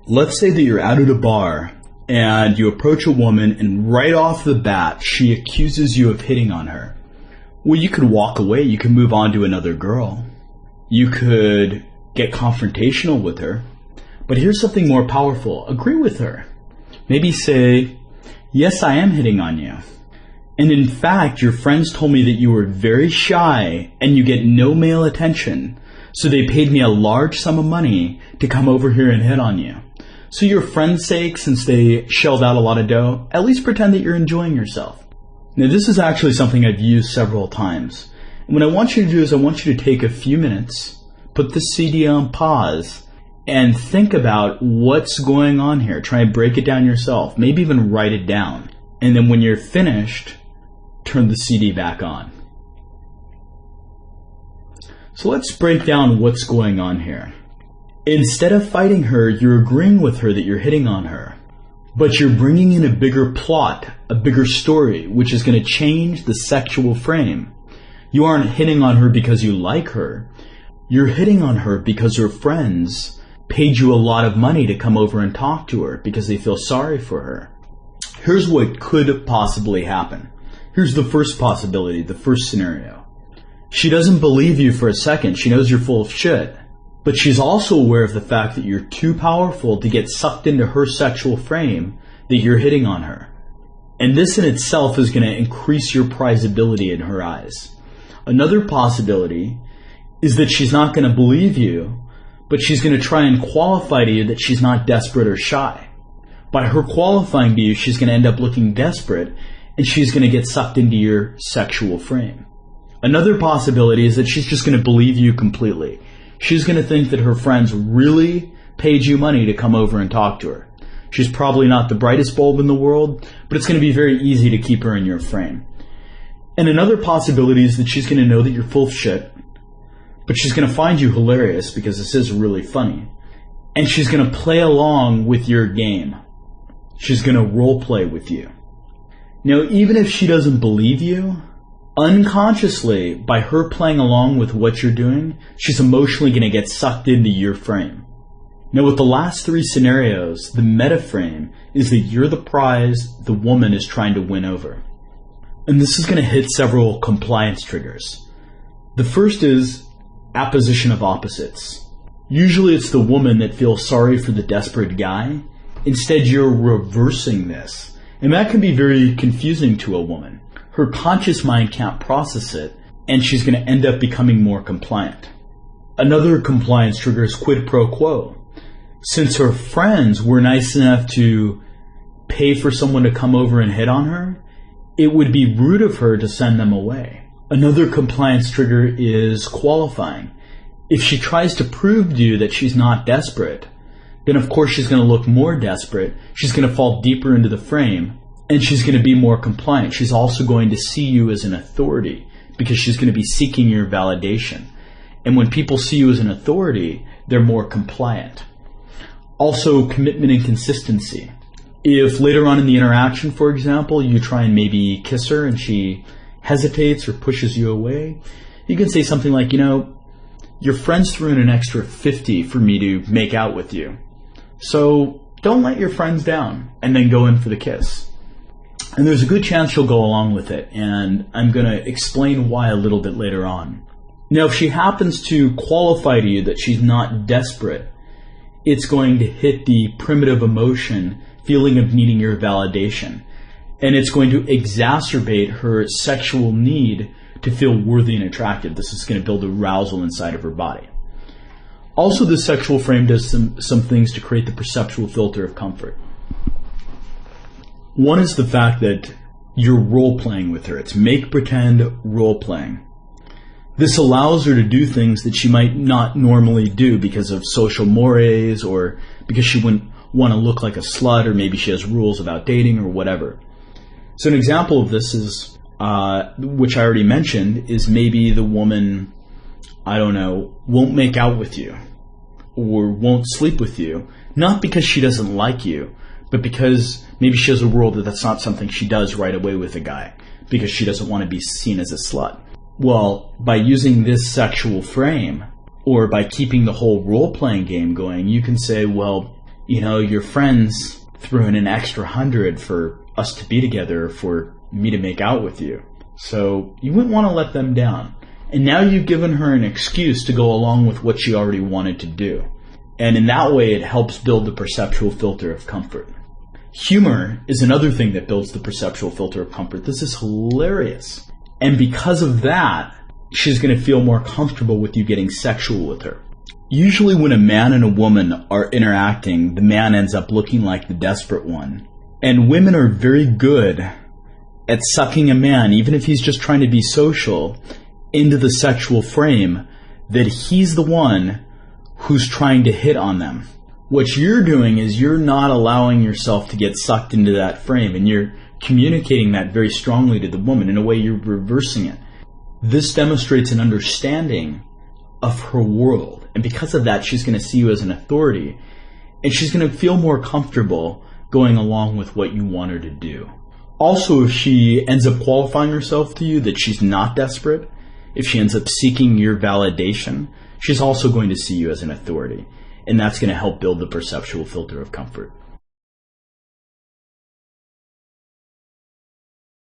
Let's say that you're out at a bar and you approach a woman and right off the bat she accuses you of hitting on her. Well, you could walk away, you could move on to another girl. You could get confrontational with her. But here's something more powerful. Agree with her. Maybe say, yes, I am hitting on you. And in fact, your friends told me that you were very shy and you get no male attention. So they paid me a large sum of money to come over here and hit on you. So your friend's sake, since they shelled out a lot of dough, at least pretend that you're enjoying yourself. Now, this is actually something I've used several times. And what I want you to do is I want you to take a few minutes, put the CD on pause, and think about what's going on here. Try and break it down yourself. Maybe even write it down. And then when you're finished, turn the CD back on. So let's break down what's going on here. Instead of fighting her, you're agreeing with her that you're hitting on her. But you're bringing in a bigger plot, a bigger story, which is going to change the sexual frame. You aren't hitting on her because you like her. You're hitting on her because her friends paid you a lot of money to come over and talk to her because they feel sorry for her. Here's what could possibly happen. Here's the first possibility, the first scenario. She doesn't believe you for a second. She knows you're full of shit. But she's also aware of the fact that you're too powerful to get sucked into her sexual frame, that you're hitting on her. And this in itself is going to increase your prizability in her eyes. Another possibility is that she's not going to believe you, but she's going to try and qualify to you that she's not desperate or shy. By her qualifying to you, she's going to end up looking desperate, and she's going to get sucked into your sexual frame. Another possibility is that she's just going to believe you completely. She's going to think that her friends really paid you money to come over and talk to her. She's probably not the brightest bulb in the world, but it's going to be very easy to keep her in your frame. And another possibility is that she's going to know that you're full of shit, but she's going to find you hilarious because this is really funny. And she's going to play along with your game. She's going to role play with you. Now, even if she doesn't believe you, unconsciously, by her playing along with what you're doing, she's emotionally going to get sucked into your frame. Now, with the last three scenarios, the meta frame is that you're the prize the woman is trying to win over. And this is going to hit several compliance triggers. The first is apposition of opposites. Usually it's the woman that feels sorry for the desperate guy. Instead, you're reversing this. And that can be very confusing to a woman. Her conscious mind can't process it, and she's going to end up becoming more compliant. Another compliance trigger is quid pro quo. Since her friends were nice enough to pay for someone to come over and hit on her, it would be rude of her to send them away. Another compliance trigger is qualifying. If she tries to prove to you that she's not desperate, then of course she's going to look more desperate. She's going to fall deeper into the frame. And she's going to be more compliant. She's also going to see you as an authority because she's going to be seeking your validation. And when people see you as an authority, they're more compliant. Also, commitment and consistency. If later on in the interaction, for example, you try and maybe kiss her and she hesitates or pushes you away, you can say something like, your friends threw in an extra $50 for me to make out with you. So don't let your friends down and then go in for the kiss. And there's a good chance she'll go along with it, and I'm going to explain why a little bit later on. Now, if she happens to qualify to you that she's not desperate, it's going to hit the primitive emotion, feeling of needing your validation. And it's going to exacerbate her sexual need to feel worthy and attractive. This is going to build arousal inside of her body. Also, the sexual frame does some things to create the perceptual filter of comfort. One is the fact that you're role-playing with her. It's make-pretend role-playing. This allows her to do things that she might not normally do because of social mores or because she wouldn't want to look like a slut, or maybe she has rules about dating or whatever. So an example of this is, which I already mentioned, is maybe the woman, won't make out with you or won't sleep with you, not because she doesn't like you, but because maybe she has a rule that that's not something she does right away with a guy because she doesn't want to be seen as a slut. Well, by using this sexual frame, or by keeping the whole role-playing game going, you can say, well, your friends threw in an extra 100 for us to be together, for me to make out with you. So you wouldn't want to let them down. And now you've given her an excuse to go along with what she already wanted to do. And in that way, it helps build the perceptual filter of comfort. Humor is another thing that builds the perceptual filter of comfort. This is hilarious. And because of that, she's going to feel more comfortable with you getting sexual with her. Usually when a man and a woman are interacting, the man ends up looking like the desperate one. And women are very good at sucking a man, even if he's just trying to be social, into the sexual frame, that he's the one who's trying to hit on them. What you're doing is you're not allowing yourself to get sucked into that frame, and you're communicating that very strongly to the woman. In a way, you're reversing it. This demonstrates an understanding of her world, and because of that, she's going to see you as an authority, and she's going to feel more comfortable going along with what you want her to do. Also, if she ends up qualifying herself to you that she's not desperate, if she ends up seeking your validation, she's also going to see you as an authority. And that's going to help build the perceptual filter of comfort.